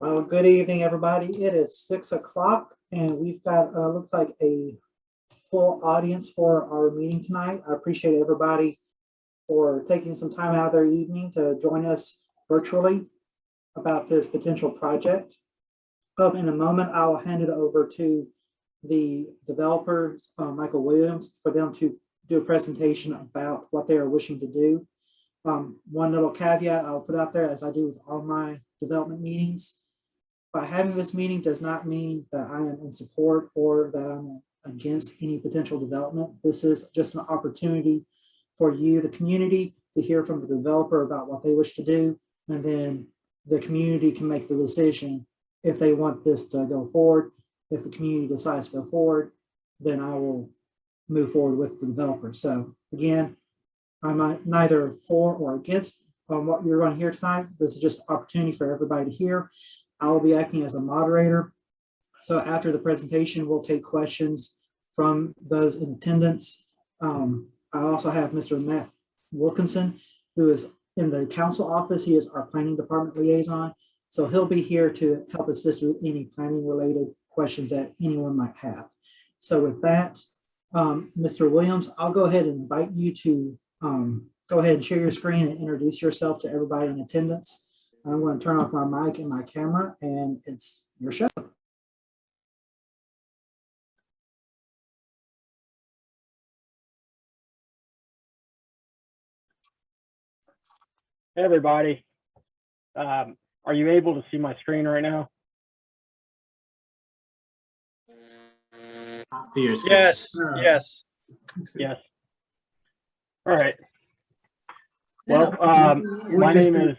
Well, good evening, everybody. It is 6 o'clock and we've got, looks like a full audience for our meeting tonight. I appreciate everybody for taking some time out of their evening to join us virtually about this potential project. In a moment, I'll hand it over to the developers, Michael Williams, for them to do a presentation about what they are wishing to do. One little caveat I'll put out there, as I do with all my development meetings. By having this meeting does not mean that I am in support or that I'm against any potential development. This is just an opportunity for you, the community, to hear from the developer about what they wish to do. And then the community can make the decision if they want this to go forward. If the community decides to go forward, then I will move forward with the developer. So again, I'm neither for or against what you're going to hear tonight. This is just an opportunity for everybody to hear. I will be acting as a moderator. So after the presentation, we'll take questions from those in attendance. I also have Mr. Matt Wilkinson, who is in the council office. He is our planning department liaison. So he'll be here to help assist with any planning related questions that anyone might have. So with that, Mr. Williams, I'll go ahead and invite you to go ahead and share your screen and introduce yourself to everybody in attendance. I'm going to turn off my mic and my camera, and it's your show. Hey, everybody. Are you able to see my screen right now? Yes, yes. Yes. All right. Well, my name is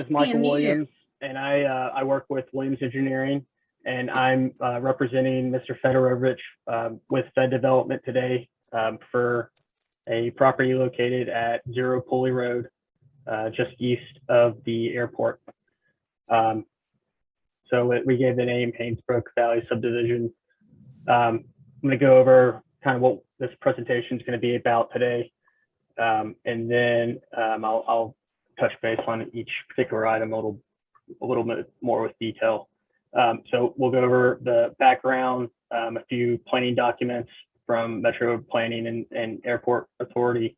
Michael Williams, and I work with Williams Engineering, and I'm representing Mr. Fedorovich with Fed Development today for a property located at 0 Pulley Road, just east of the airport. So we gave the name Haynesbrook Valley Subdivision. I'm going to go over kind of what this presentation is going to be about today, and then I'll touch base on each particular item a little bit more with detail. So we'll go over the background, a few planning documents from Metro Planning and Airport Authority,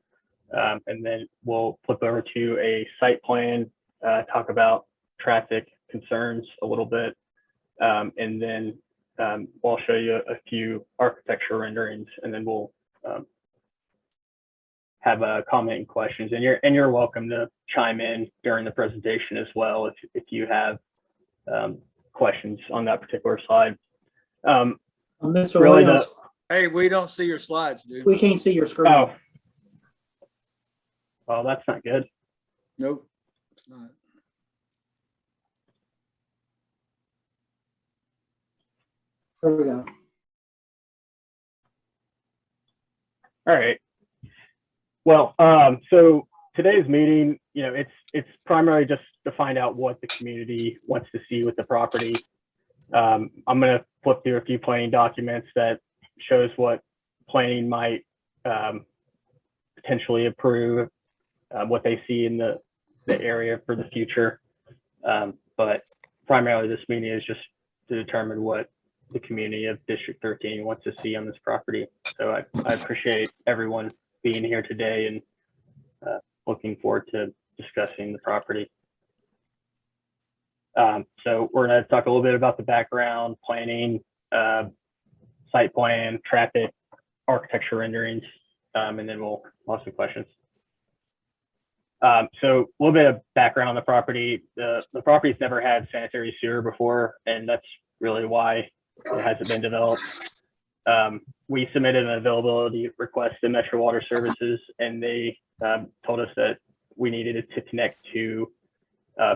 and then we'll flip over to a site plan, talk about traffic concerns a little bit, and then we'll show you a few architecture renderings, and then we'll have a comment and questions. And you're welcome to chime in during the presentation as well if you have questions on that particular slide. Mr. Really Williams, Hey, we don't see your slides, dude. we can't see your screen. Oh, well, that's not good. Nope, it's not. There we go. All right. Well, so today's meeting, it's primarily just to find out what the community wants to see with the property. I'm going to flip through a few planning documents that shows what planning might potentially approve, what they see in the area for the future. But primarily this meeting is just to determine what the community of District 13 wants to see on this property. So I appreciate everyone being here today and looking forward to discussing the property. So we're going to talk a little bit about the background, planning, site plan, traffic, architecture renderings, and then we'll have some questions. So a little bit of background on the property. The property's never had sanitary sewer before, and that's really why it hasn't been developed. We submitted an availability request to Metro Water Services, and they told us that we needed it to connect to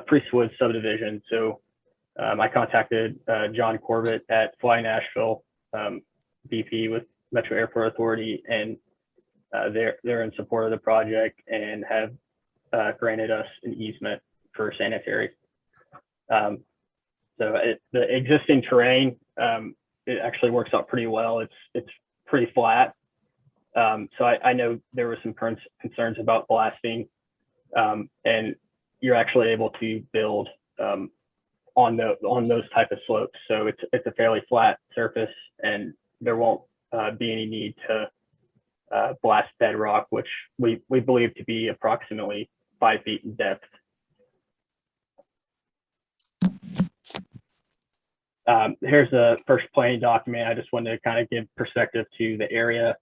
Priestwood subdivision. So I contacted John Corbett at Fly Nashville, VP with Metro Airport Authority, and they're in support of the project and have granted us an easement for sanitary. So the existing terrain, it actually works out pretty well. It's pretty flat. So I know there were some concerns about blasting, and you're actually able to build on those type of slopes. So it's a fairly flat surface, and there won't be any need to blast bedrock, which we believe to be approximately 5 feet in depth. Here's the first planning document. I just wanted to kind of give perspective to the area.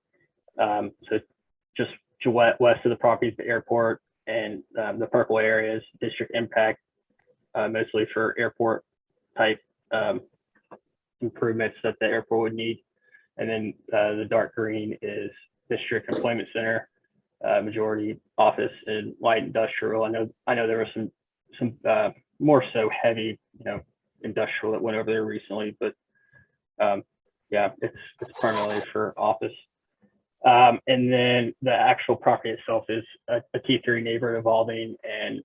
So just west of the property is the airport, and the purple area is district impact, mostly for airport type improvements that the airport would need. And then the dark green is district employment center, majority office and light industrial. I know there was some more so heavy, industrial that went over there recently, but yeah, it's primarily for office. And then the actual property itself is a T3 neighborhood evolving, and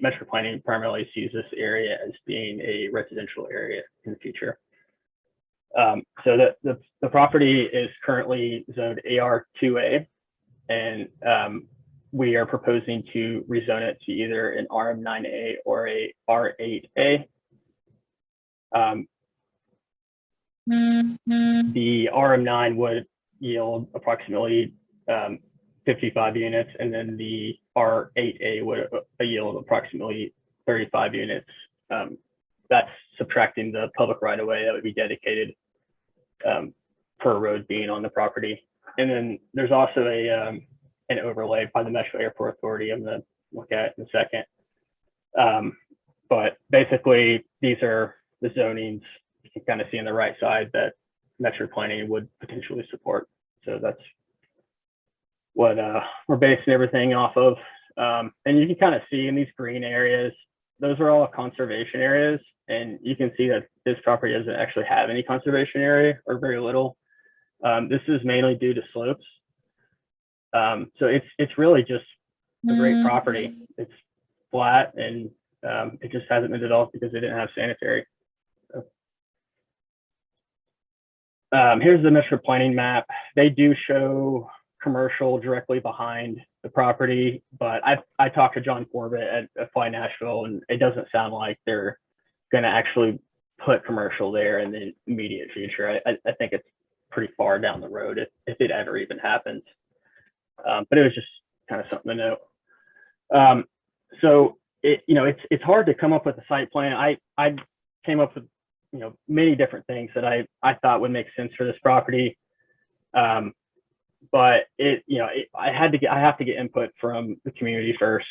Metro Planning primarily sees this area as being a residential area in the future. So the property is currently zoned AR2A, and we are proposing to rezone it to either an RM9A or a R8A. The RM9 would yield approximately 55 units, and then the R8A would yield approximately 35 units. That's subtracting the public right-of-way that would be dedicated per road being on the property. And then there's also an overlay by the Metro Airport Authority I'm going to look at in a second. But basically, these are the zonings you can kind of see on the right side that Metro Planning would potentially support. So that's what we're basing everything off of. And you can kind of see in these green areas, those are all conservation areas. And you can see that this property doesn't actually have any conservation area, or very little. This is mainly due to slopes. So it's really just a great property. It's flat, and it just hasn't been developed because they didn't have sanitary. So, here's the Metro Planning map. They do show commercial directly behind the property, but I talked to John Corbett at Fly Nashville, and it doesn't sound like they're going to actually put commercial there in the immediate future. I think it's pretty far down the road if it ever even happens. But it was just kind of something to note. So it's hard to come up with a site plan. I came up with many different things that I thought would make sense for this property. But I have to get input from the community first.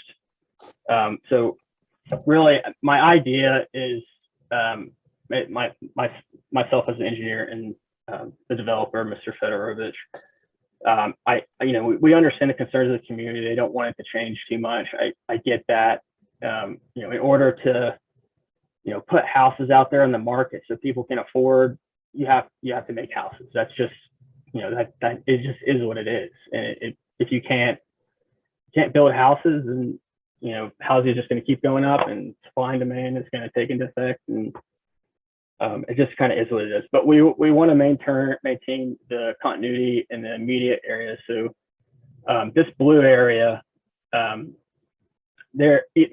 So really, my idea is myself as an engineer and the developer, Mr. Fedorovich. We understand the concerns of the community. They don't want it to change too much. I get that. In order to put houses out there in the market so people can afford, you have to make houses. That's just that it just is what it is. And if you can't build houses, and housing is just going to keep going up, and supply and demand is going to take into effect, and it just kind of is what it is. But we want to maintain the continuity in the immediate area. So this blue area,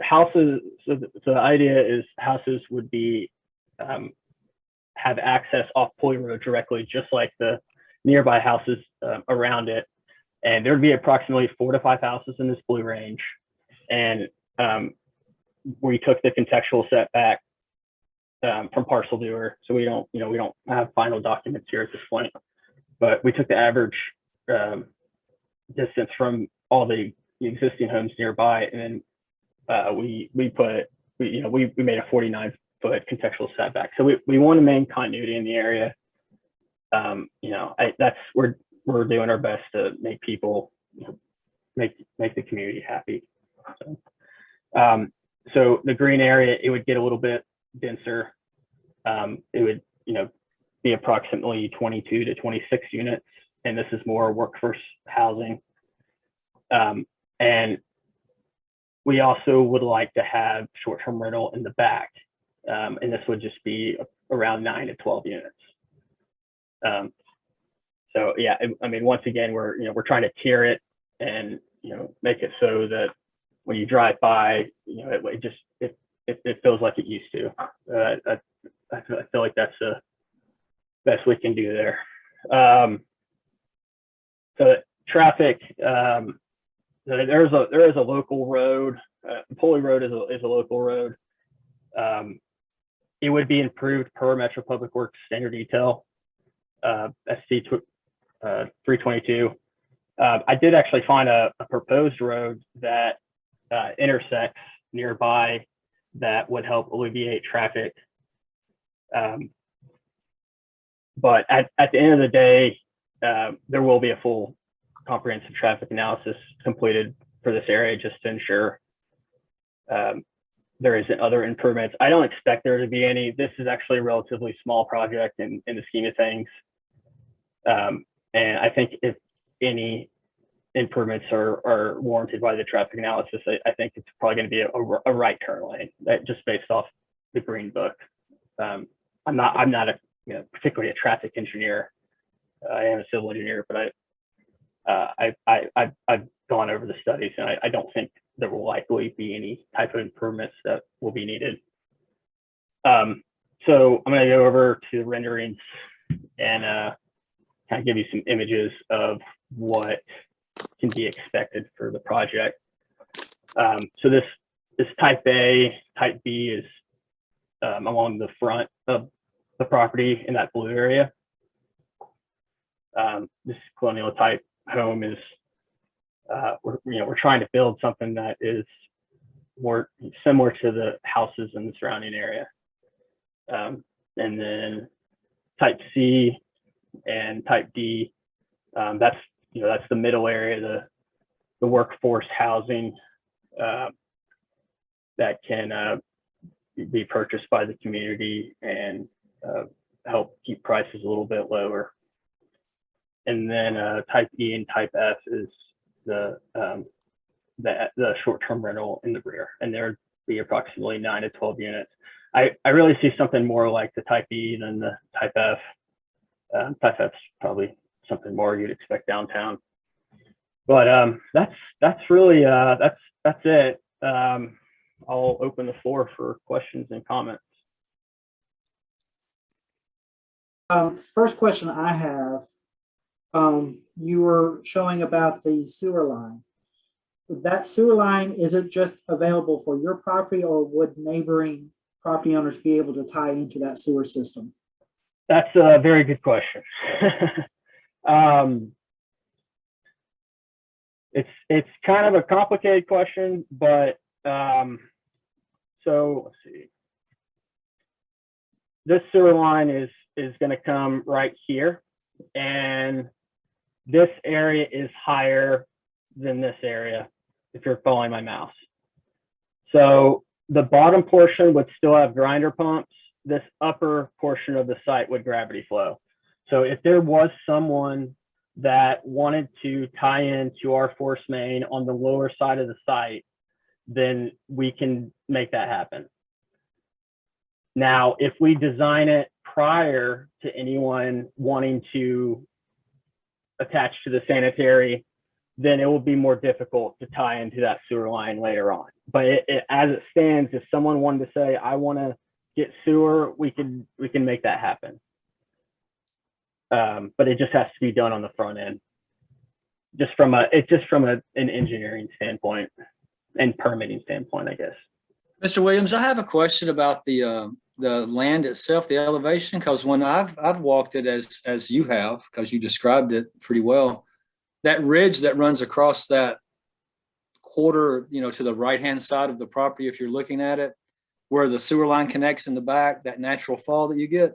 houses. So the idea is houses would be have access off Pulley Road directly, just like the nearby houses around it. And there would be approximately 4 to 5 houses in this blue range. And we took the contextual setback from parcel viewer. So we don't have final documents here at this point, but we took the average distance from all the existing homes nearby, and then we made a 49-foot contextual setback. So we want to maintain continuity in the area. We're doing our best to make people, make the community happy. So the green area, it would get a little bit denser. It would, be approximately 22 to 26 units, and this is more workforce housing. And we also would like to have short-term rental in the back, and this would just be around 9 to 12 units. So yeah, once again, we're trying to tier it and make it so that when you drive by, it it feels like it used to. I feel like that's the best we can do there. So traffic, there is a local road. Pulley Road is a local road. It would be improved per Metro Public Works standard detail, SC 322. I did actually find a proposed road that intersects nearby that would help alleviate traffic. But at the end of the day, there will be a full comprehensive traffic analysis completed for this area just to ensure there isn't other improvements. I don't expect there to be any. This is actually a relatively small project in the scheme of things. And I think if any improvements are warranted by the traffic analysis, I think it's probably going to be a right turn lane, that just based off the green book. I'm not a particularly a traffic engineer. I am a civil engineer, but I've gone over the studies, and I don't think there will likely be any type of improvements that will be needed. So I'm going to go over to the renderings and kind of give you some images of what can be expected for the project. So this type A, type B is along the front of the property in that blue area. This colonial type home is, we're trying to build something that is more similar to the houses in the surrounding area. And then type C and type D, that's the middle area, the workforce housing that can be purchased by the community and help keep prices a little bit lower. And then type E and type F is the short-term rental in the rear, and there would be approximately 9 to 12 units. I really see something more like the type E than the type F. Type F's probably something more you'd expect downtown. But that's really that's it. I'll open the floor for questions and comments. First question I have, you were showing about the sewer line. That sewer line, is it just available for your property, or would neighboring property owners be able to tie into that sewer system? That's a very good question. It's kind of a complicated question, but so let's see. This sewer line is going to come right here, and this area is higher than this area, if you're following my mouse. So the bottom portion would still have grinder pumps. This upper portion of the site would gravity flow. So if there was someone that wanted to tie into our force main on the lower side of the site, then we can make that happen. Now, if we design it prior to anyone wanting to attach to the sanitary, then it will be more difficult to tie into that sewer line later on. But as it stands, if someone wanted to say, I want to get sewer, we can make that happen. But it just has to be done on the front end. Just from an engineering standpoint and permitting standpoint, I guess. Mr. Williams, I have a question about the land itself, the elevation, because when I've walked it as you have, because you described it pretty well, that ridge that runs across that quarter, to the right-hand side of the property, if you're looking at it, where the sewer line connects in the back, that natural fall that you get,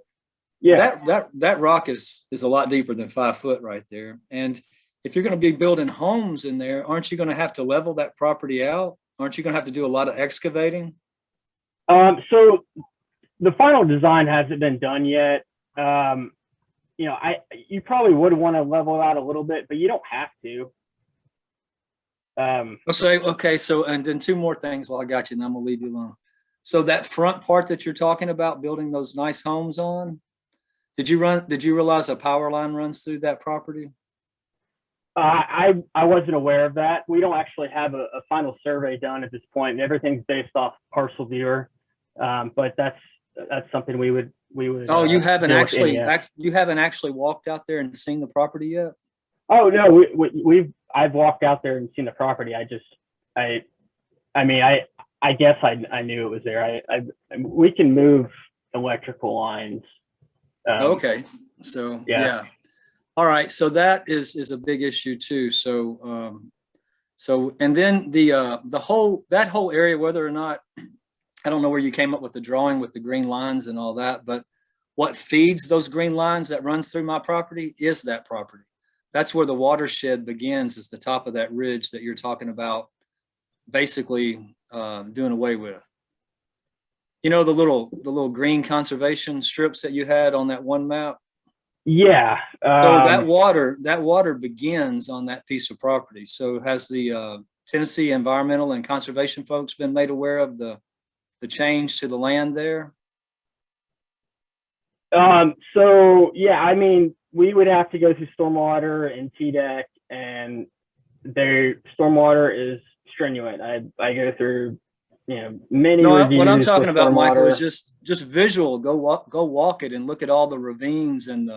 yeah, that rock is a lot deeper than 5 foot right there. And if you're going to be building homes in there, aren't you going to have to level that property out? Aren't you going to have to do a lot of excavating? So the final design hasn't been done yet. You probably would want to level out a little bit, but you don't have to. Okay. So, and then 2 more things while I got you, and I'm gonna leave you alone. So that front part that you're talking about building those nice homes on, did you realize a power line runs through that property? I wasn't aware of that. We don't actually have a final survey done at this point, and everything's based off parcel viewer. But that's something we would. Oh, you haven't deal with actually, NES. you haven't actually walked out there and seen the property yet? Oh no, I've walked out there and seen the property. I mean, I guess I knew it was there. We can move electrical lines. Okay, so yeah. yeah. All right, so that is a big issue too. So and then that whole area, whether or not, I don't know where you came up with the drawing with the green lines and all that, but what feeds those green lines that runs through my property is that property. That's where the watershed begins, is the top of that ridge that you're talking about, basically doing away with. You know, the little green conservation strips that you had on that one map? Yeah. So that water begins on that piece of property. So has the Tennessee environmental and conservation folks been made aware of the change to the land there? So yeah, I mean, we would have to go through stormwater and TDEC, and their stormwater is stringent. I go through, many reviews. What I'm talking with about, Michael, stormwater. is just visual. Go walk it and look at all the ravines and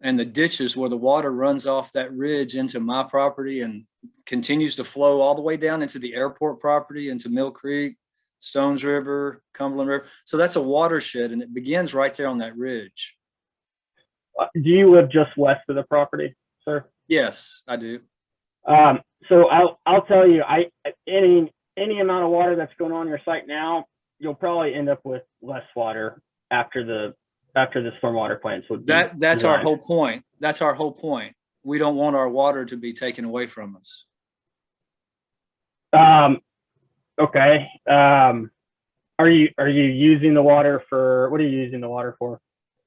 the ditches where the water runs off that ridge into my property and continues to flow all the way down into the airport property, into Mill Creek, Stones River, Cumberland River. So that's a watershed, and it begins right there on that ridge. Do you live just west of the property, sir? Yes, I do. So I'll tell you, any amount of water that's going on your site now, you'll probably end up with less water after the stormwater plants would be That's our designed. whole point. That's our whole point. We don't want our water to be taken away from us. Okay. Are you using the water for, what are you using the water for?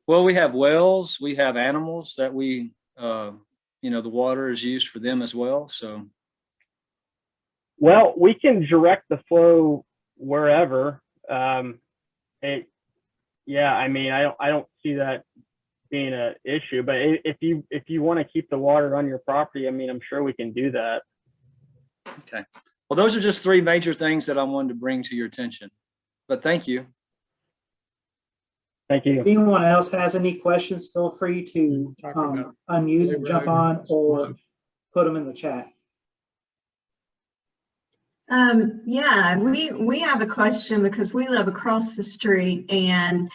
Well, we have wells, we have animals that we, the water is used for them as well. So. Well, we can direct the flow wherever. Yeah, I mean, I don't see that being an issue, but if you want to keep the water on your property, I mean, I'm sure we can do that. Okay. Well, those are just three major things that I wanted to bring to your attention, but thank you. Thank you. If anyone else has any questions, feel free to unmute and jump on, or put them in the chat. Yeah, we have a question because we live across the street, and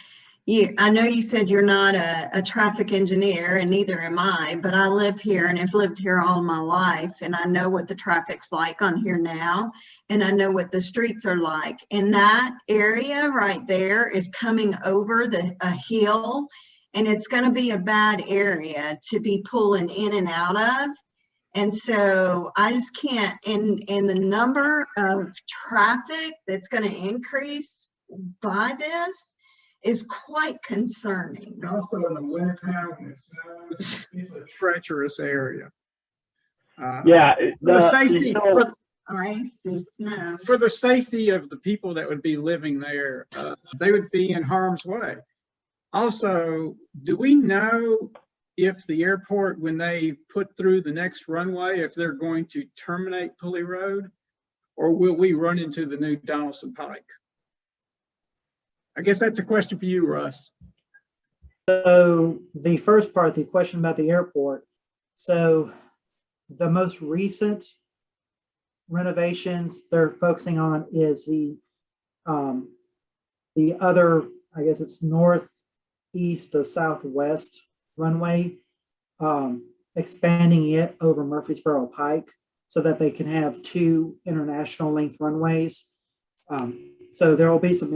I know you said you're not a traffic engineer, and neither am I, but I live here and have lived here all my life, and I know what the traffic's like on here now, and I know what the streets are like. And that area right there is coming over a hill, and it's going to be a bad area to be pulling in and out of. And so I just can't, and the number of traffic that's going to increase by this is quite concerning. Also in the wintertime, when it snows, it's a treacherous area. Yeah. For the safety of the people that would be living there, they would be in harm's way. Also, do we know if the airport, when they put through the next runway, if they're going to terminate Pulley Road, or will we run into the new Donaldson Pike? I guess that's a question for you, Russ. So the first part, the question about the airport. So the most recent renovations they're focusing on is the other, I guess it's northeast to southwest runway, expanding it over Murfreesboro Pike so that they can have two international length runways. So there will be some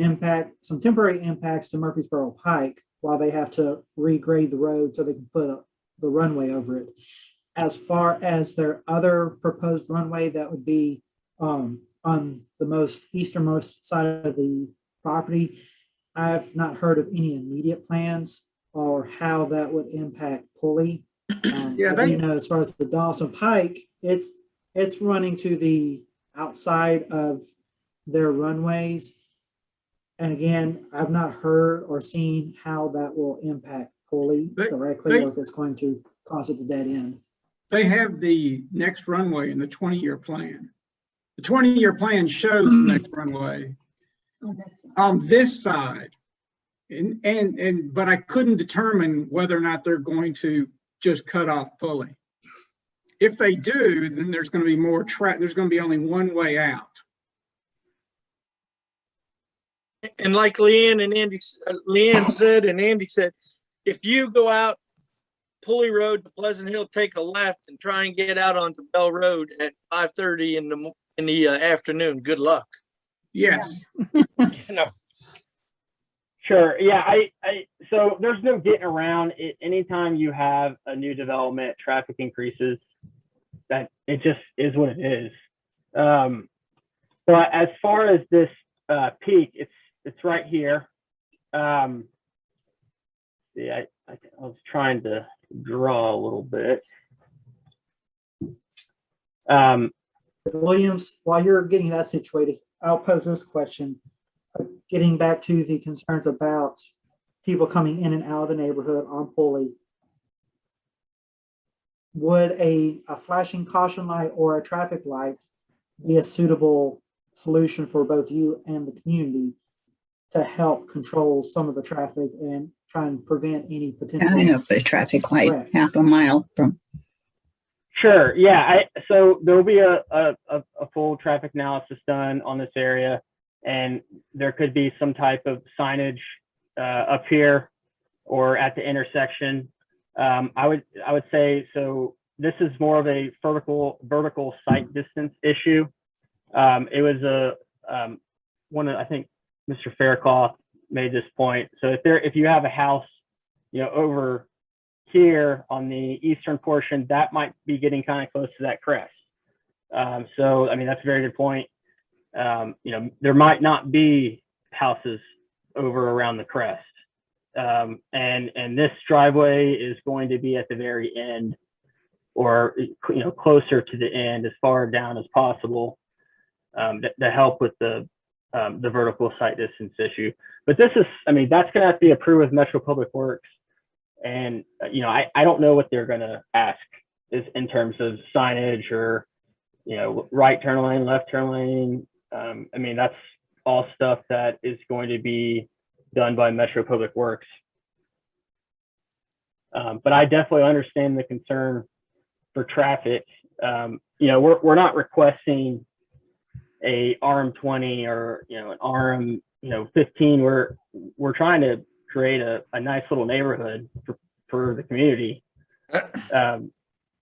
temporary impacts to Murfreesboro Pike while they have to regrade the road so they can put the runway over it. As far as their other proposed runway, that would be on the most easternmost side of the property. I've not heard of any immediate plans or how that would impact Pulley. As far as the Donaldson Pike, it's running to the outside of their runways. And again, I've not heard or seen how that will impact Pulley directly, or if it's going to cause it to dead end. They have the next runway in the 20-year plan. The 20-year plan shows the next runway. on this side. But I couldn't determine whether or not they're going to just cut off Pulley. If they do, then there's going to be more there's going to be only one way out. And like Leanne said, and Andy said, if you go out Pulley Road to Pleasant Hill, take a left and try and get out onto Bell Road at 5:30 in the afternoon, good luck. Yes. You know. Sure. Yeah. So there's no getting around it. Anytime you have a new development, traffic increases. That it just is what it is. But as far as this peak, it's right here. See, I was trying to draw a little bit. Williams, while you're getting that situated, I'll pose this question. Getting back to the concerns about people coming in and out of the neighborhood on Pulley. Would a flashing caution light or a traffic light be a suitable solution for both you and the community to help control some of the traffic and try and prevent any potential? I know, put a traffic light threats? half a mile from. Sure. Yeah. So there will be a full traffic analysis done on this area, and there could be some type of signage up here or at the intersection. I would say, so this is more of a vertical sight distance issue. It was I think Mr. Faircloth made this point. So if you have a house, over here on the eastern portion, that might be getting kind of close to that crest. So, I mean, that's a very good point. There might not be houses over around the crest. And this driveway is going to be at the very end, or closer to the end, as far down as possible, to help with the vertical sight distance issue. But that's going to have to be approved with Metro Public Works, and I don't know what they're going to ask is in terms of signage or right turn lane, left turn lane. That's all stuff that is going to be done by Metro Public Works. But I definitely understand the concern for traffic. We're not requesting a RM20 or an RM 15. We're trying to create a nice little neighborhood for the community.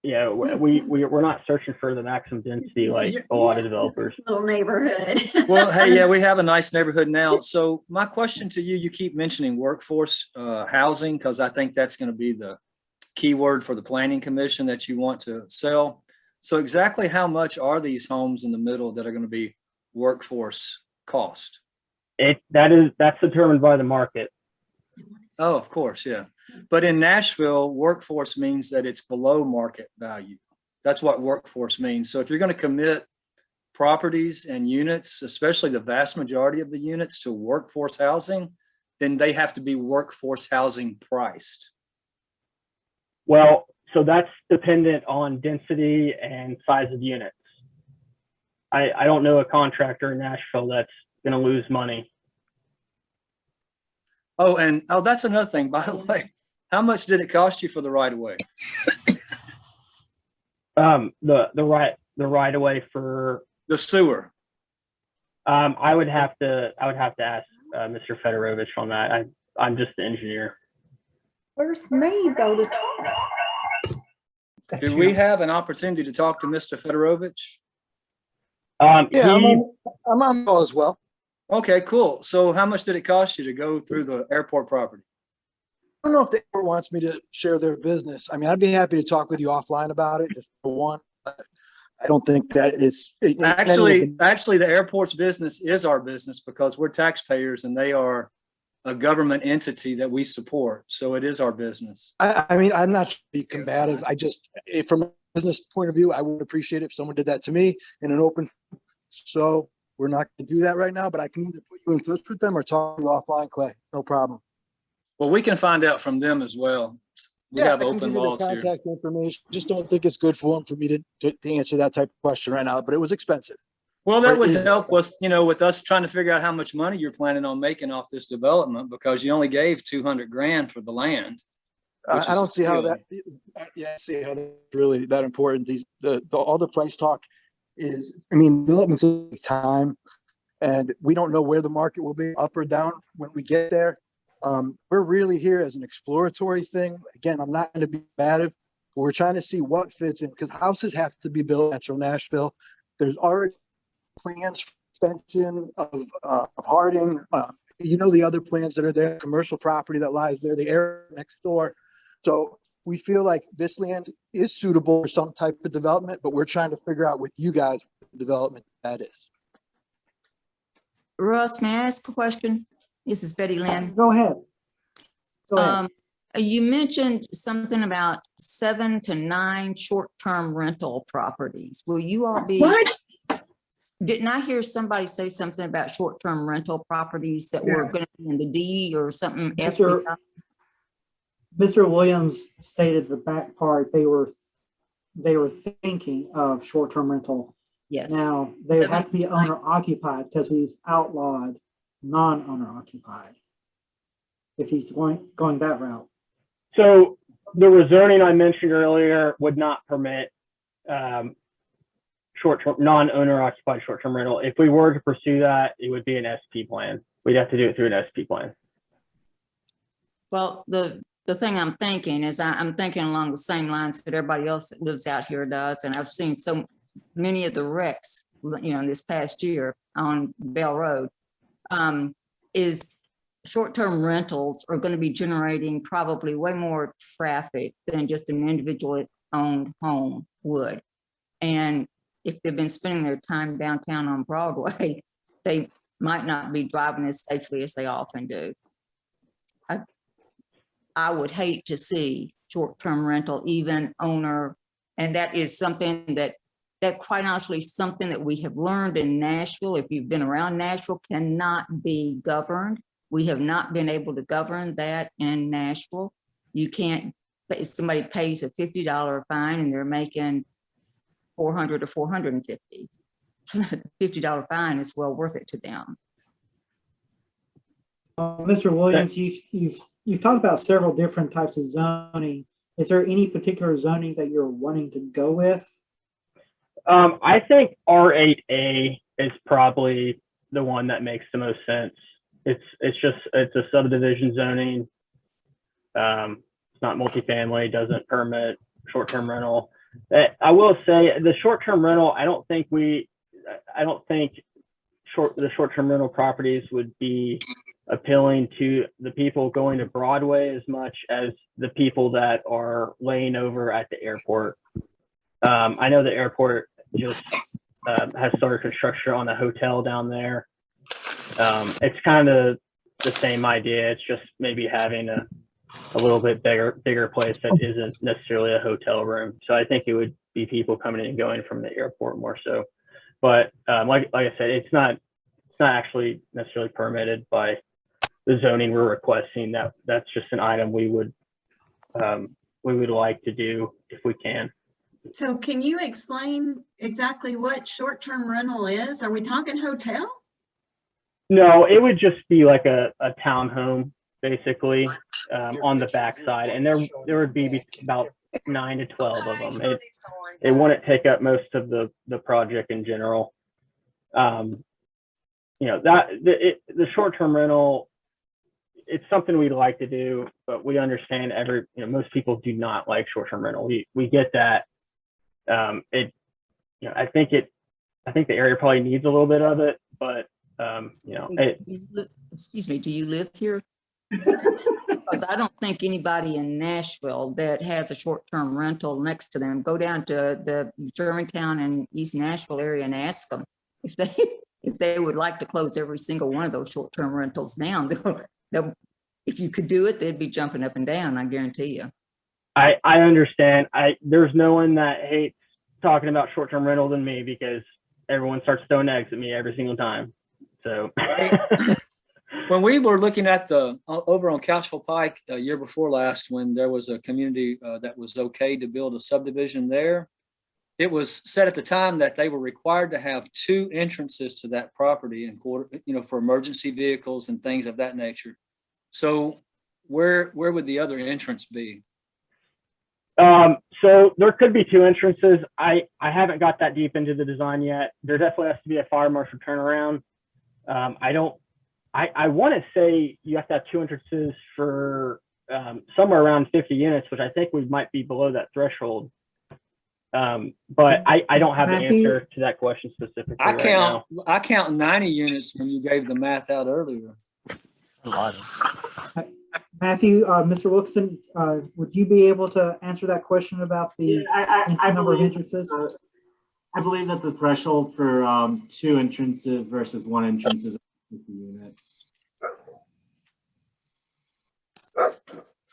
We're not searching for the maximum density like a lot of developers. Little neighborhood. Well, hey, yeah, we have a nice neighborhood now. So my question to you, you keep mentioning workforce housing, because I think that's going to be the key word for the Planning Commission that you want to sell. So exactly how much are these homes in the middle that are going to be workforce cost? That's determined by the market. Oh, of course, yeah. But in Nashville, workforce means that it's below market value. That's what workforce means. So if you're going to commit properties and units, especially the vast majority of the units, to workforce housing, then they have to be workforce housing priced. Well, so that's dependent on density and size of units. I don't know a contractor in Nashville that's going to lose money. Oh, that's another thing, by the way. How much did it cost you for the right of way? The right of way for the sewer. I would have to ask Mr. Fedorovich on that. I'm just the engineer. Where's me though to talk? Do we have an opportunity to talk to Mr. Fedorovich? Yeah, I'm on call as well. Okay, cool. So how much did it cost you to go through the airport property? I don't know if the airport wants me to share their business. I mean, I'd be happy to talk with you offline about it if you want. I don't think that is actually the airport's business is our business, because we're taxpayers and they are a government entity that we support. So it is our business. I mean, I'm not trying to be combative. From a business point of view, I would appreciate it if someone did that to me in an open. So we're not going to do that right now, but I can either put you in touch with them or talk to you offline, Clay. No problem. Well, we can find out from them as well. We have I can open give you laws the here. contact information. Just don't think it's good form for me to answer that type of question right now, but it was expensive. Well, that Or would is- help with, with us trying to figure out how much money you're planning on making off this development, because you only gave 200 grand for the land. which I is don't see how appealing. yeah, I see how that's really that important. All the price talk is, I mean, developments take time, and we don't know where the market will be, up or down, when we get there. We're really here as an exploratory thing. Again, I'm not going to be combative, but we're trying to see what fits in, because houses have to be built in Metro Nashville. There's already plans for extension of Harding. The other plans that are there, commercial property that lies there, the area next door. So we feel like this land is suitable for some type of development, but we're trying to figure out with you guys what the development that is. Russ, may I ask a question? This is Betty Lynn. Go ahead. Go ahead. You mentioned something about 7 to 9 short-term rental properties. Will you all be? What? Didn't I hear somebody say something about short-term rental properties that were going to be in the D or something? Mr. Williams stated the back part, they were thinking of short-term rental. Yes. Now, they would have to be owner occupied, because we've outlawed non-owner occupied. If he's going that route. So the rezoning I mentioned earlier would not permit short-term, non-owner occupied short-term rental. If we were to pursue that, it would be an SP plan. We'd have to do it through an SP plan. Well, the thing I'm thinking is I'm thinking along the same lines that everybody else that lives out here does. And I've seen so many of the wrecks, this past year on Bell Road, is short-term rentals are going to be generating probably way more traffic than just an individual owned home would. And if they've been spending their time downtown on Broadway, they might not be driving as safely as they often do. I would hate to see short-term rental, even owner, and that is something that quite honestly, something that we have learned in Nashville, if you've been around Nashville, cannot be governed. We have not been able to govern that in Nashville. You can't, if somebody pays a $50 fine and they're making $400 or $450, the $50 fine is well worth it to them. Mr. Williams, you've talked about several different types of zoning. Is there any particular zoning that you're wanting to go with? I think R8A is probably the one that makes the most sense. It's a subdivision zoning. It's not multifamily, doesn't permit short-term rental. I will say the short-term rental, I don't think the short-term rental properties would be appealing to the people going to Broadway as much as the people that are laying over at the airport. I know the airport just has started construction on a hotel down there. It's kind of the same idea. It's just maybe having a little bit bigger place that isn't necessarily a hotel room. So I think it would be people coming in and going from the airport more so. But like I said, it's not actually necessarily permitted by the zoning we're requesting. That's just an item we would like to do if we can. So can you explain exactly what short-term rental is? Are we talking hotel? No, it would just be like a townhome, basically, on the backside, and there would be about 9 to 12 of them. It wouldn't take up most of the project in general. The short-term rental, it's something we'd like to do, but we understand most people do not like short-term rental. We get that. I think the area probably needs a little bit of it, but excuse me, do you live here? Because I don't think anybody in Nashville that has a short-term rental next to them, go down to the Germantown and East Nashville area and ask them if they would like to close every single one of those short-term rentals down. If you could do it, they'd be jumping up and down, I guarantee you. I understand. There's no one that hates talking about short-term rental than me, because everyone starts throwing eggs at me every single time. So when we were looking at over on Couchville Pike year before last, when there was a community that was okay to build a subdivision there, it was said at the time that they were required to have 2 entrances to that property in quarter, for emergency vehicles and things of that nature. So where would the other entrance be? So there could be 2 entrances. I haven't got that deep into the design yet. There definitely has to be a fire marshal turnaround. I want to say you have to have 2 entrances for somewhere around 50 units, which I think we might be below that threshold. But I don't have the answer to that question specifically. I count 90 units when you gave the math out earlier. A lot of. Matthew, Mr. Wilkinson, would you be able to answer that question about the number of entrances? I believe that the threshold for 2 entrances versus 1 entrance is 50 units.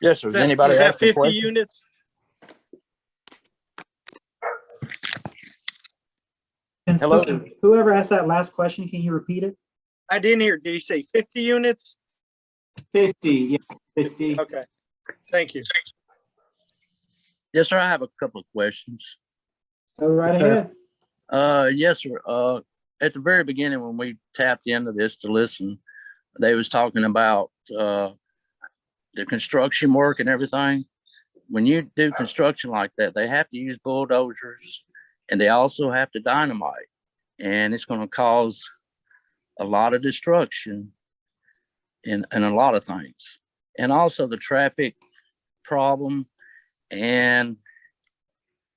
Yes, sir. Does anybody was have that 50 question? units? Hello? Whoever asked that last question, can you repeat it? I didn't hear. Did he say 50 units? 50, yeah, 50. Okay. Thank you. Yes, sir. I have a couple of questions. Go right ahead. Yes, sir. At the very beginning, when we tapped into this to listen, they was talking about the construction work and everything. When you do construction like that, they have to use bulldozers, and they also have to dynamite, and it's going to cause a lot of destruction in a lot of things, and also the traffic problem. And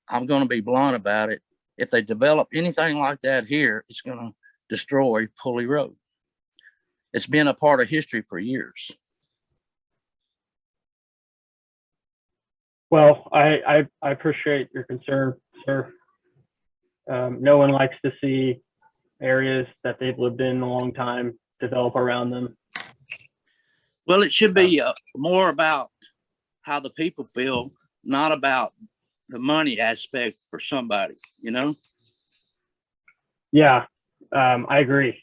I'm going to be blunt about it. If they develop anything like that here, it's going to destroy Pulley Road. It's been a part of history for years. Well, I appreciate your concern, sir. No one likes to see areas that they've lived in a long time develop around them. Well, it should be more about how the people feel, not about the money aspect for somebody, Yeah, I agree.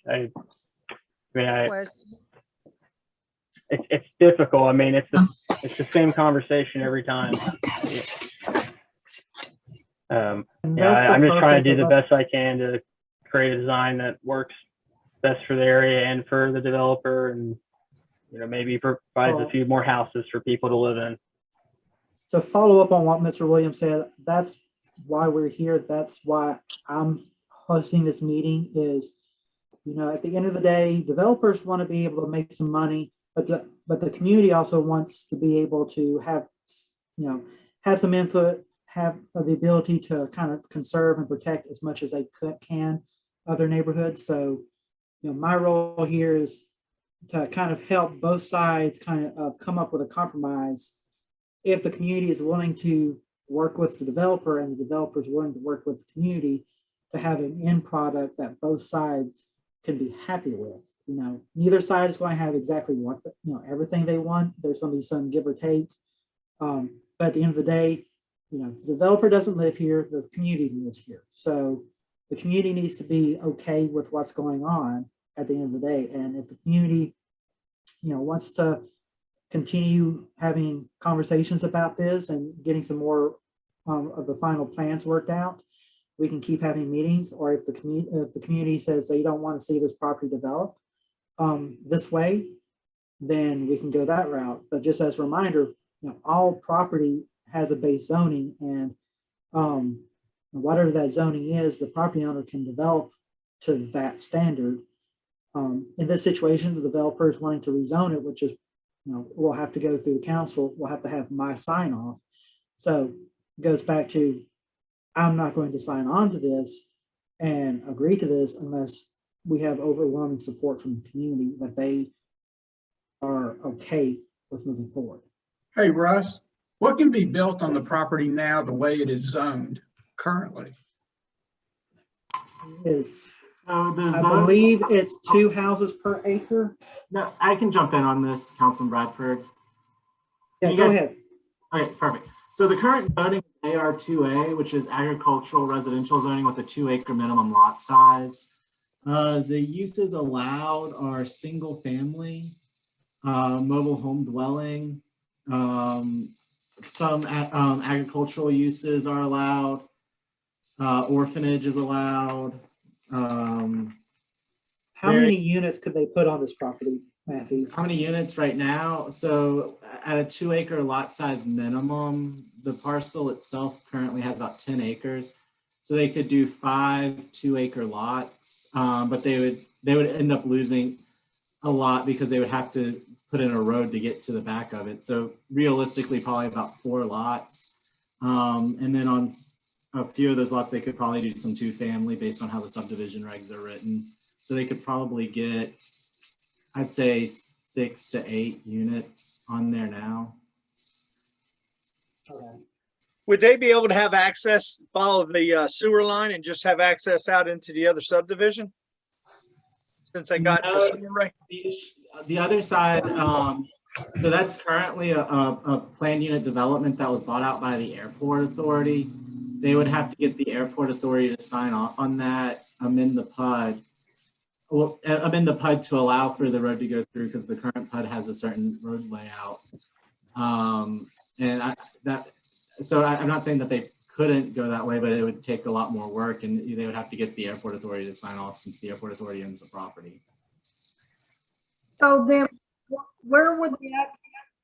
It's difficult. I mean, it's the same conversation every time. I'm just trying to do the best I can to create a design that works best for the area and for the developer, and maybe provides a few more houses for people to live in. To follow up on what Mr. Williams said, that's why we're here. That's why I'm hosting this meeting is, at the end of the day, developers want to be able to make some money, but the community also wants to be able to have, have some input, have the ability to kind of conserve and protect as much as they can other neighborhoods. So, my role here is to kind of help both sides kind of come up with a compromise. If the community is willing to work with the developer and the developer is willing to work with the community to have an end product that both sides can be happy with. Neither side is going to have exactly what, everything they want. There's going to be some give or take. But at the end of the day, the developer doesn't live here, the community lives here. So the community needs to be okay with what's going on at the end of the day. And if the community, wants to continue having conversations about this and getting some more of the final plans worked out, we can keep having meetings. Or if the community says they don't want to see this property develop this way, then we can go that route. But just as a reminder, all property has a base zoning, and whatever that zoning is, the property owner can develop to that standard. In this situation, the developer is wanting to rezone it, which is, we'll have to go through the council. We'll have to have my sign off. So it goes back to, I'm not going to sign on to this and agree to this unless we have overwhelming support from the community that they are okay with moving forward. Hey, Russ, what can be built on the property now the way it is zoned currently? I believe it's 2 houses per acre. No, I can jump in on this, Councilman Bradford. Yeah, go ahead. Okay, perfect. So the current zoning is AR2A, which is agricultural residential zoning with a 2-acre minimum lot size. The uses allowed are single family, mobile home dwelling. Some agricultural uses are allowed. Orphanage is allowed. How many units could they put on this property, Matthew? How many units right now? So at a 2-acre lot size minimum, the parcel itself currently has about 10 acres. So they could do 5 2-acre lots, but they would end up losing a lot because they would have to put in a road to get to the back of it. So realistically, probably about 4 lots. And then on a few of those lots, they could probably do some 2-family based on how the subdivision regs are written. So they could probably get, I'd say 6 to 8 units on there now. Okay. Would they be able to have access, follow the sewer line and just have access out into the other subdivision? Since they got the sewer right? The other side, so that's currently a planned unit development that was bought out by the airport authority. They would have to get the airport authority to sign off on that, amend the PUD. Well, amend the PUD to allow for the road to go through because the current PUD has a certain road layout. I'm not saying that they couldn't go that way, but it would take a lot more work and they would have to get the airport authority to sign off since the airport authority owns the property. So then where would the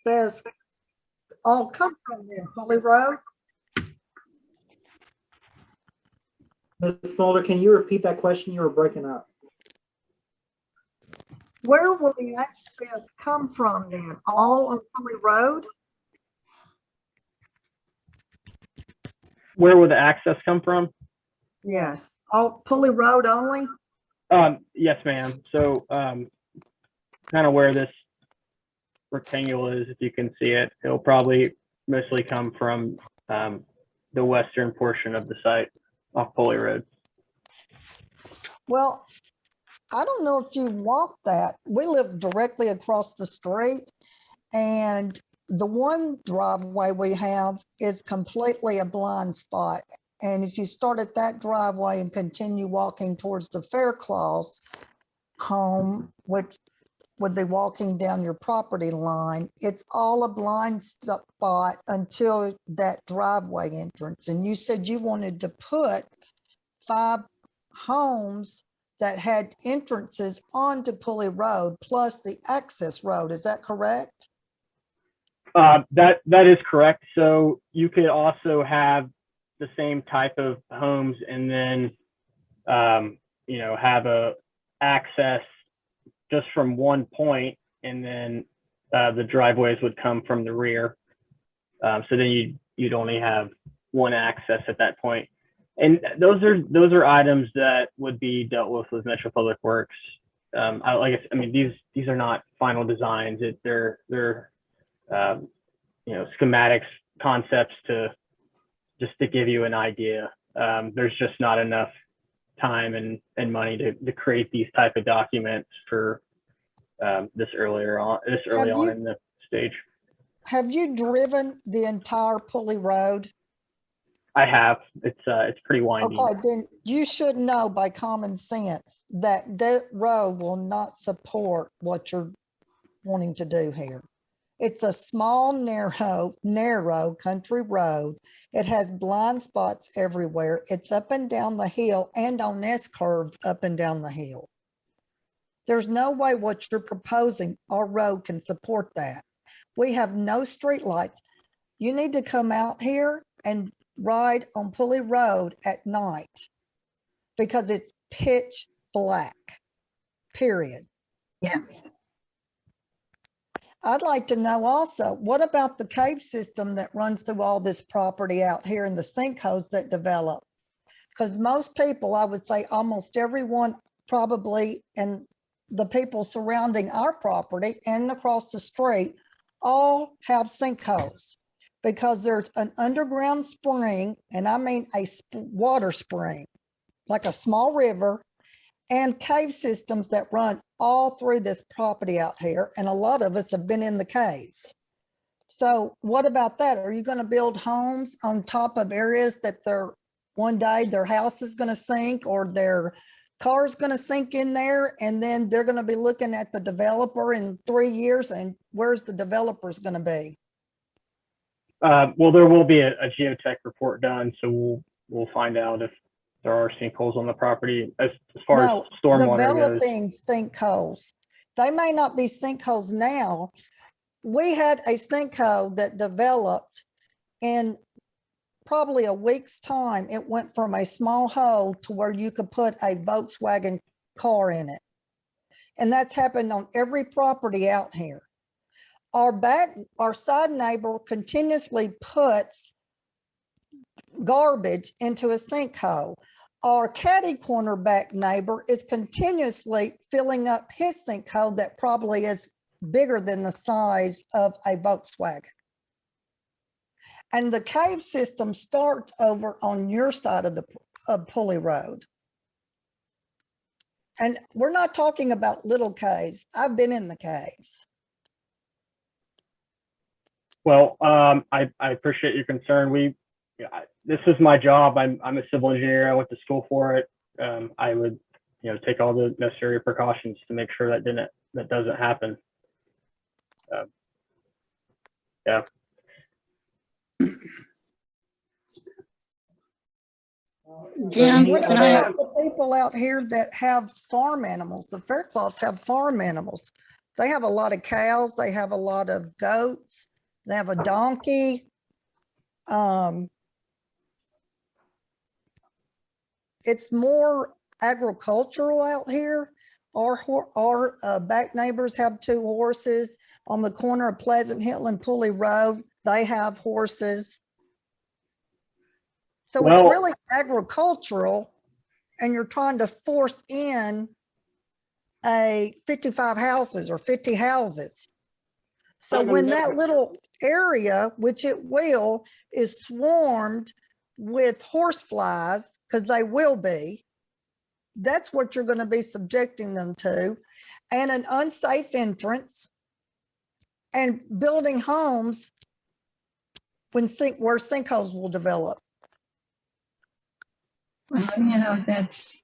access all come from then? Pulley Road? Ms. Mulder, can you repeat that question? You were breaking up. Where will the access come from then? All on Pulley Road? Where would the access come from? Yes. All Pulley Road only? Yes, ma'am. So kind of where this rectangle is, if you can see it, it'll probably mostly come from the western portion of the site off Pulley Road. Well, I don't know if you walked that. We live directly across the street, and the one driveway we have is completely a blind spot. And if you start at that driveway and continue walking towards the Fairclaws home, which would be walking down your property line, it's all a blind spot until that driveway entrance. And you said you wanted to put 5 homes that had entrances onto Pulley Road plus the access road. Is that correct? That is correct. So you could also have the same type of homes and then have a access just from one point, and then the driveways would come from the rear. So then you'd only have one access at that point. And those are items that would be dealt with Metro Public Works. These are not final designs. They're schematics, concepts to give you an idea. There's just not enough time and money to create these type of documents for this early on in the stage. Have you driven the entire Pulley Road? I have. It's pretty winding. Okay, then you should know by common sense that that road will not support what you're wanting to do here. It's a small, narrow country road. It has blind spots everywhere. It's up and down the hill and on S curves up and down the hill. There's no way what you're proposing, our road can support that. We have no street lights. You need to come out here and ride on Pulley Road at night because it's pitch black, period. Yes. I'd like to know also, what about the cave system that runs through all this property out here and the sinkholes that develop? Because most people, I would say almost everyone probably, and the people surrounding our property and across the street all have sinkholes because there's an underground spring, and I mean a water spring, like a small river, and cave systems that run all through this property out here. And a lot of us have been in the caves. So what about that? Are you going to build homes on top of areas that one day their house is going to sink or their car is going to sink in there, and then they're going to be looking at the developer in 3 years, and where's the developers going to be? Well, there will be a geotech report done, so we'll find out if there are sinkholes on the property. As far No, as stormwater goes, developing sinkholes. They may not be sinkholes now. We had a sinkhole that developed in probably a week's time. It went from a small hole to where you could put a Volkswagen car in it. And that's happened on every property out here. Our side neighbor continuously puts garbage into a sinkhole. Our catty corner back neighbor is continuously filling up his sinkhole that probably is bigger than the size of a Volkswagen. And the cave system starts over on your side of the Pulley Road. And we're not talking about little caves. I've been in the caves. well, I appreciate your concern. This is my job. I'm a civil engineer. I went to school for it. I would, take all the necessary precautions to make sure that doesn't happen. Yeah. Jim, Any what other- about the people out here that have farm animals? The Faircloths have farm animals. They have a lot of cows. They have a lot of goats. They have a donkey. It's more agricultural out here. Our back neighbors have 2 horses on the corner of Pleasant Hill and Pulley Road. They have horses. So it's Well- really agricultural, and you're trying to force in a 55 houses or 50 houses. So when that little area, which it will, is swarmed with horse flies, because they will be, that's what you're going to be subjecting them to, and an unsafe entrance, and building homes where sinkholes will develop. Well, that's,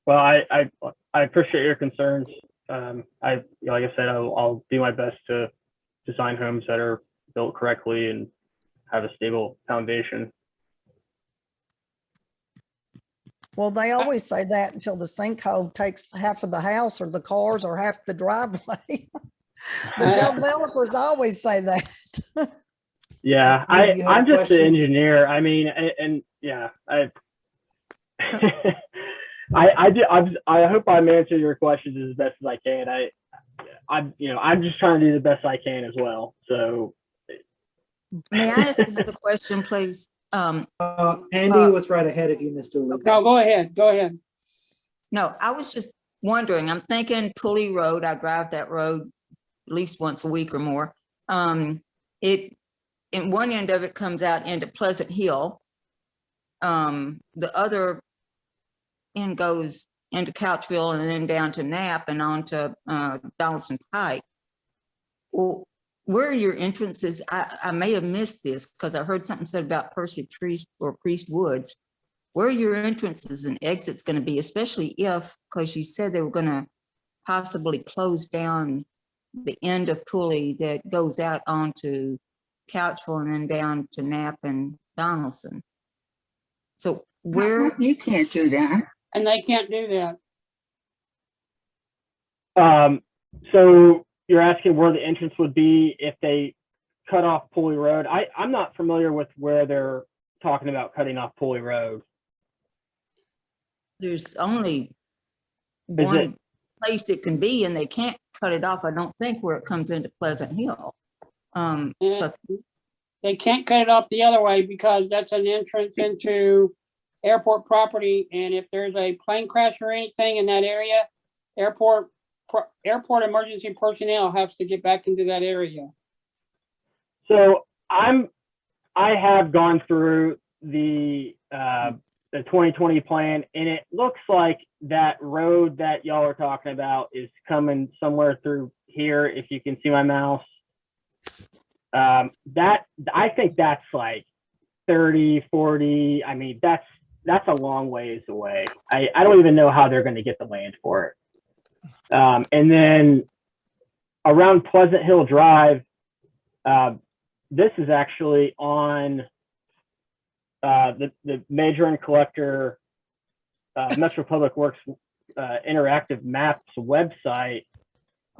Well, I appreciate your concerns. Like I said, I'll do my best to design homes that are built correctly and have a stable foundation. Well, they always say that until the sinkhole takes half of the house or the cars or half the driveway. The developers always say that. Yeah, Maybe you have I'm a just an question? engineer. I mean, and yeah, I hope I'm answering your questions as best as I can. I'm just trying to do the best I can as well. So, May I ask another question, please? Andy Uh, was right ahead of you, Mr. Lucas. No, go ahead. Go ahead. No, I was just wondering, I'm thinking Pulley Road, I drive that road at least once a week or more. In one end of it comes out into Pleasant Hill. The other end goes into Couchville and then down to Knapp and on to Donaldson Pike. Well, where are your entrances? I may have missed this because I heard something said about Percy Priest or Priest Woods. Where are your entrances and exits going to be, especially if, because you said they were going to possibly close down the end of Pulley that goes out onto Couchville and then down to Knapp and Donaldson. So where? you can't do that. And they can't do that. so you're asking where the entrance would be if they cut off Pulley Road. I'm not familiar with where they're talking about cutting off Pulley Road. There's only Is one place it can be, and they can't cut it off, I don't think, where it comes into Pleasant Hill. So They can't cut it off the other way because that's an entrance into airport property. And if there's a plane crash or anything in that area, airport emergency personnel has to get back into that area. So I have gone through the 2020 plan, and it looks like that road that y'all are talking about is coming somewhere through here. If you can see my mouse, that I think that's like 30, 40. I mean, that's a long ways away. I don't even know how they're going to get the land for it. And then around Pleasant Hill Drive, this is actually on the major and collector Metro Public Works interactive maps website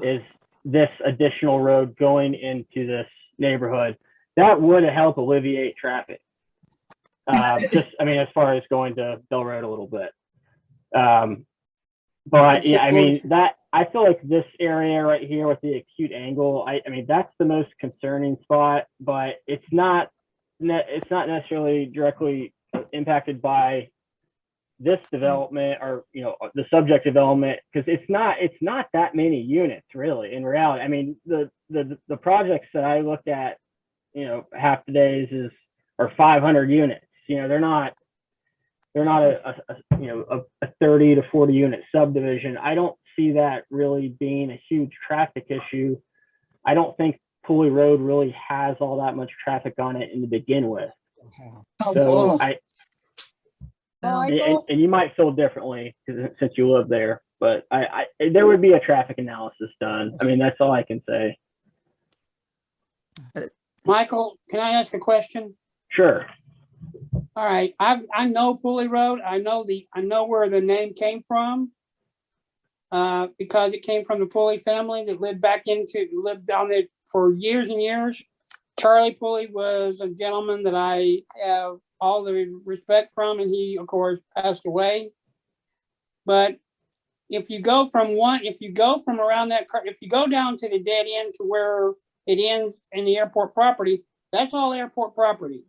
is this additional road going into this neighborhood. That would help alleviate traffic. Just, I mean, as far as going to Bell Road a little bit. But yeah, I mean, that, I feel like this area right here with the acute angle, I mean, that's the most concerning spot, but it's not necessarily directly impacted by this development or, you know, the subject development, because it's not that many units really in reality. I mean, the projects that I looked at, you know, half the days are 500 units. You know, they're not a 30 to 40 unit subdivision. I don't see that really being a huge traffic issue. I don't think Pulley Road really has all that much traffic on it to begin with. Oh, So cool. and you might feel differently since you live there, but there would be a traffic analysis done. I mean, that's all I can say. Michael, can I ask a question? Sure. All right, I know Pulley Road. I know where the name came from. Because it came from the Pulley family that lived down there for years and years. Charlie Pulley was a gentleman that I have all the respect from, and he, of course, passed away. But if you go from around that, if you go down to the dead end to where it ends in the airport property, that's all airport property.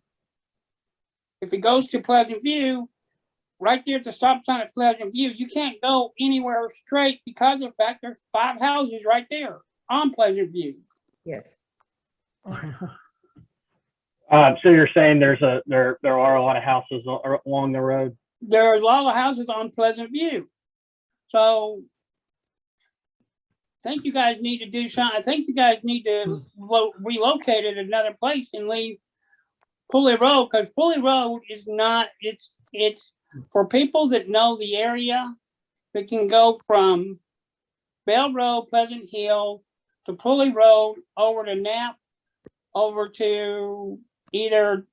If it goes to Pleasant View, right there at the stop sign at Pleasant View, you can't go anywhere straight because of the fact there's 5 houses right there on Pleasant View. Yes. So you're saying there are a lot of houses along the road? There are a lot of houses on Pleasant View. So I think you guys need to do something. I think you guys need to relocate it another place and leave Pulley Road, because Pulley Road is not, it's for people that know the area, that can go from Bell Road, Pleasant Hill to Pulley Road, over to Knapp, over to either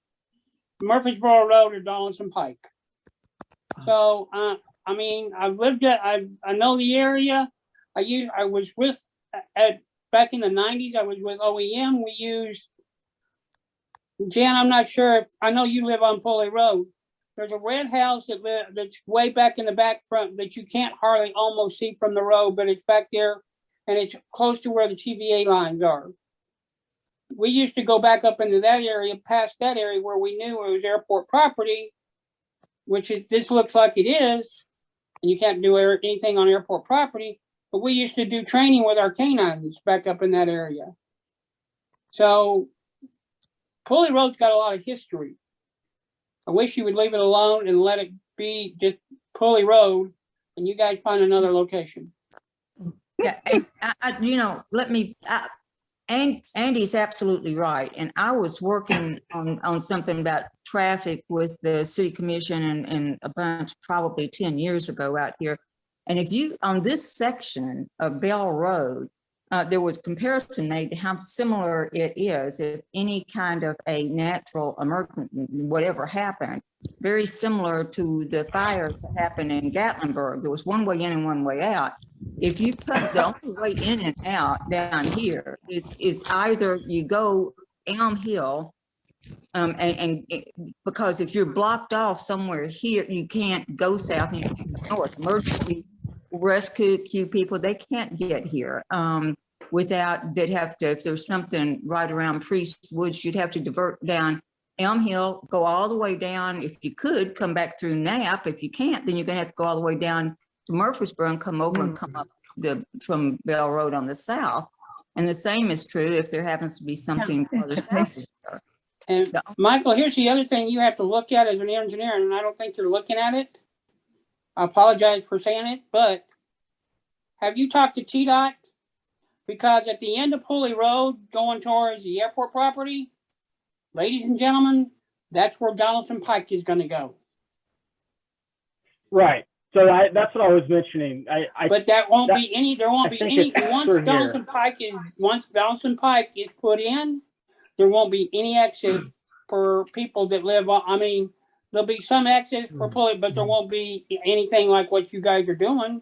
Murfreesboro Road or Donaldson Pike. So, I mean, I've lived it. I know the area. I was with, back in the 90s, I was with OEM. We used, Jan, I'm not sure if, I know you live on Pulley Road. There's a red house that's way back in the back front that you can't hardly almost see from the road, but it's back there and it's close to where the TVA lines are. We used to go back up into that area, past that area where we knew it was airport property, this looks like it is, and you can't do anything on airport property, but we used to do training with our canines back up in that area. So Pulley Road's got a lot of history. I wish you would leave it alone and let it be just Pulley Road, and you guys find another location. Yeah, and Andy's absolutely right. And I was working on something about traffic with the city commission and a bunch probably 10 years ago out here. And if you, on this section of Bell Road, there was comparison made to how similar it is if any kind of a natural emergency, whatever happened, very similar to the fires that happened in Gatlinburg. There was one way in and one way out. If you put the only way in and out down here is either you go Elm Hill, because if you're blocked off somewhere here, you can't go south and you can't go north. Emergency rescue people, they can't get here. Without, they'd have to, if there's something right around Priest Woods, you'd have to divert down Elm Hill, go all the way down. If you could, come back through Knapp. If you can't, then you're gonna have to go all the way down to Murfreesboro and come over and come up from Bell Road on the south. And the same is true if there happens to be something further south. And Michael, here's the other thing you have to look at as an engineer, and I don't think you're looking at it. I apologize for saying it, but have you talked to TDOT? Because at the end of Pulley Road, going towards the airport property, ladies and gentlemen, that's where Donaldson Pike is going to go. Right. So that's what I was mentioning. But there won't be any. Once Donaldson Pike is put in, there won't be any access for people that live on. I mean, there'll be some access for Pulley, but there won't be anything like what you guys are doing.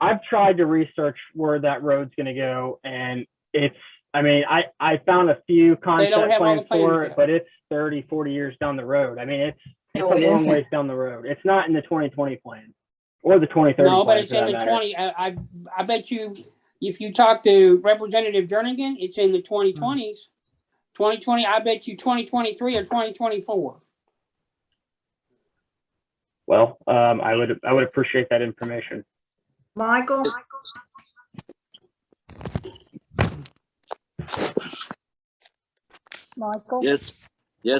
I've tried to research where that road's gonna go, and it's, I mean, I found a few concept have all the plans plans for yet. it, but it's 30, 40 years down the road. I mean, it's No, a it long isn't. ways down the road. It's not in the 2020 plan or the 2030 No, but plan it's for in that the matter. 20, I bet you, if you talk to Representative Jernigan, it's in the 2020s. 2020, I bet you 2023 or 2024. Well, I would appreciate that information. Michael? Michael? Yes,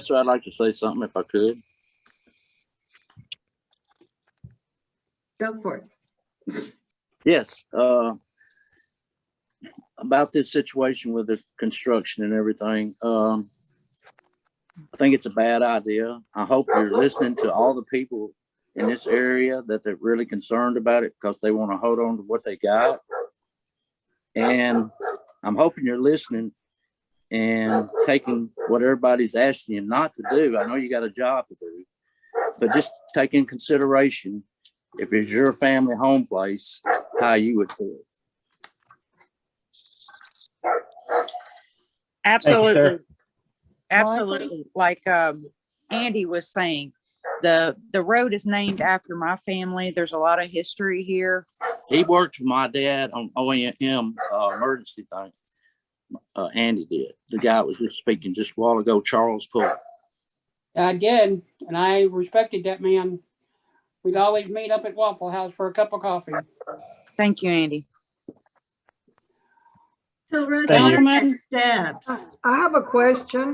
sir. I'd like to say something if I could. Go for it. Yes, about this situation with the construction and everything. I think it's a bad idea. I hope you're listening to all the people in this area that they're really concerned about it because they want to hold on to what they got. And I'm hoping you're listening and taking what everybody's asking you not to do. I know you got a job to do, but just take in consideration, if it's your family home place, how you would feel. Absolutely. Michael? Absolutely. Like Andy was saying, the road is named after my family. There's a lot of history here. He worked for my dad on OEM emergency thing. Andy did. The guy was just speaking just a while ago, Charles Pulley. I did, and I respected that man. We'd always meet up at Waffle House for a cup of coffee. Thank you, Andy. So Russ, Thank what you. are next steps? I have a question.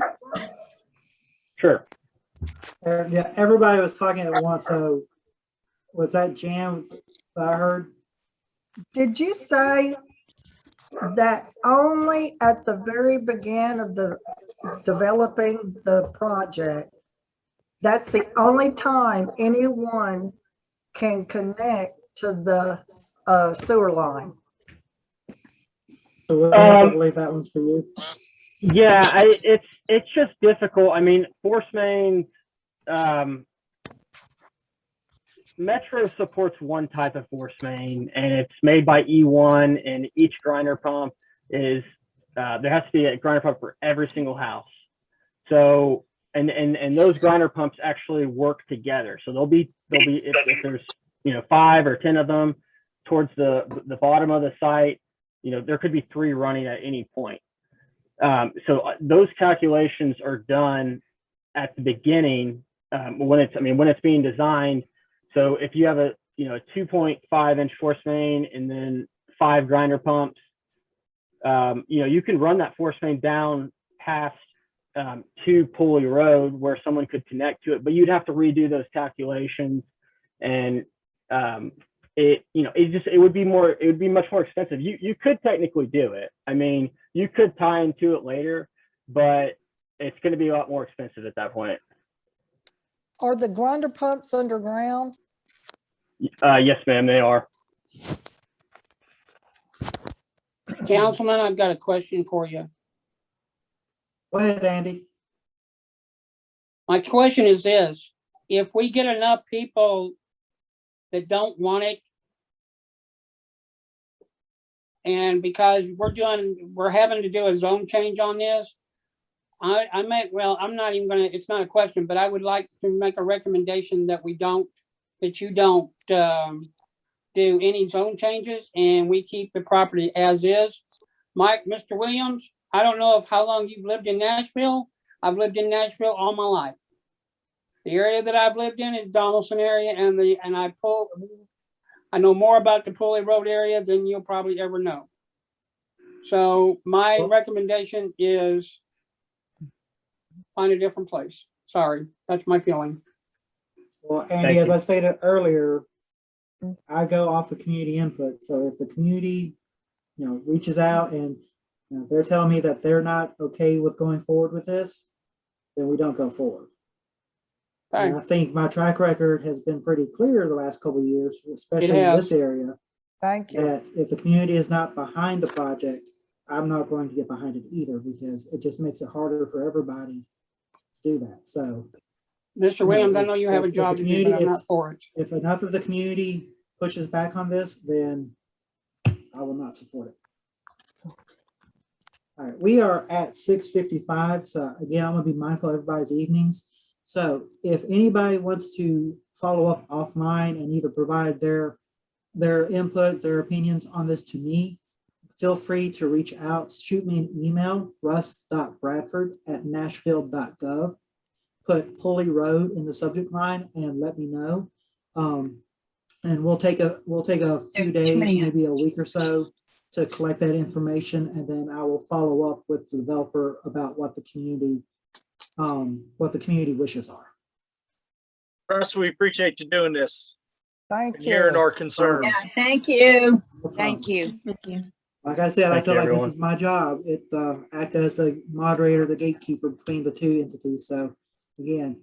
Sure. Yeah, everybody was talking at once, so was that jam that I heard? Did you say that only at the very beginning of the developing the project, that's the only time anyone can connect to the sewer line? So I believe that one's for you. Yeah, it's just difficult. I mean, force mains, Metro supports one type of force main, and it's made by E1, and each grinder pump is, there has to be a grinder pump for every single house. So, and those grinder pumps actually work together. So they'll be if there's 5 or 10 of them towards the bottom of the site, there could be 3 running at any point. So those calculations are done at the beginning when it's being designed. So if you have a 2.5 inch force main and then 5 grinder pumps, you can run that force main down past to Pulley Road where someone could connect to it, but you'd have to redo those calculations, and it would be much more expensive. You could technically do it. I mean, you could tie into it later, but it's going to be a lot more expensive at that point. Are the grinder pumps underground? Yes, ma'am, they are. Councilman, I've got a question for you. Go ahead, Andy. My question is this: if we get enough people that don't want it, and because we're having to do a zone change on this, I'm not even gonna, it's not a question, but I would like to make a recommendation that you don't do any zone changes and we keep the property as is. Mr. Williams, I don't know how long you've lived in Nashville. I've lived in Nashville all my life. The area that I've lived in is Donaldson area, and I know more about the Pulley Road area than you'll probably ever know. So my recommendation is find a different place. Sorry, that's my feeling. Well, Andy, as I stated earlier, I go off of community input. So if the community, reaches out and they're telling me that they're not okay with going forward with this, then we don't go forward. Okay. And I think my track record has been pretty clear the last couple of years, especially in this area. Thank you. That if the community is not behind the project, I'm not going to get behind it either, because it just makes it harder for everybody to do that. So Mr. Williams, I know you have a If the job to do, community- but I'm not for it. If enough of the community pushes back on this, then I will not support it. All right, we are at 6:55. So again, I'm gonna be mindful of everybody's evenings. So if anybody wants to follow up offline and either provide their input, their opinions on this to me, feel free to reach out, shoot me an email, russ.bradford@nashville.gov. Put Pulley Road in the subject line and let me know. And we'll take a few days, maybe a week or so to collect that information, and then I will follow up with the developer about what the community wishes are. Russ, we appreciate you doing this Thank and you. hearing our concerns. Thank you. No problem. Thank you. Thank you. Like I said, I Thank feel you, like everyone. this is my job. It act as the moderator, the gatekeeper between the two entities. So again,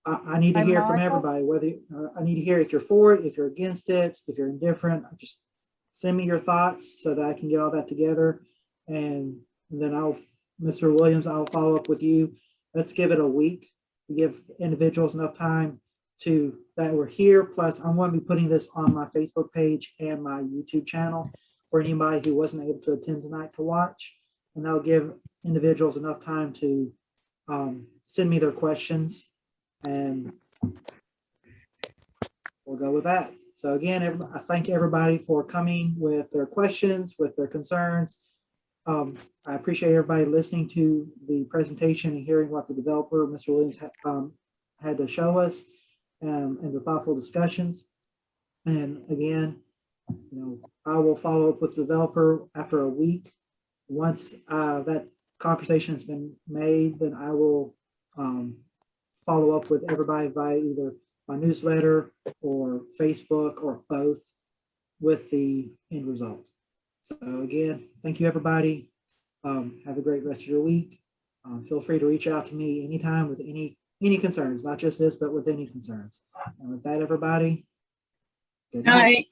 I need to Hey, hear from Michael? everybody, whether I need to hear if you're for it, if you're against it, if you're indifferent. Just send me your thoughts so that I can get all that together. And then Mr. Williams, I'll follow up with you. Let's give it a week to give individuals enough time that we're here. Plus, I'm going to be putting this on my Facebook page and my YouTube channel for anybody who wasn't able to attend tonight to watch. And that'll give individuals enough time to send me their questions, and we'll go with that. So again, I thank everybody for coming with their questions, with their concerns. I appreciate everybody listening to the presentation and hearing what the developer, Mr. Williams, had to show us, and the thoughtful discussions. And again, I will follow up with the developer after a week. Once that conversation has been made, then I will follow up with everybody via either my newsletter or Facebook or both with the end result. So again, thank you, everybody. Have a great rest of your week. Feel free to reach out to me anytime with any concerns, not just this, but with any concerns. And with that, everybody, good night.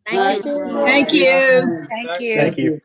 Thank you. Thank you. Thank you. Thank you.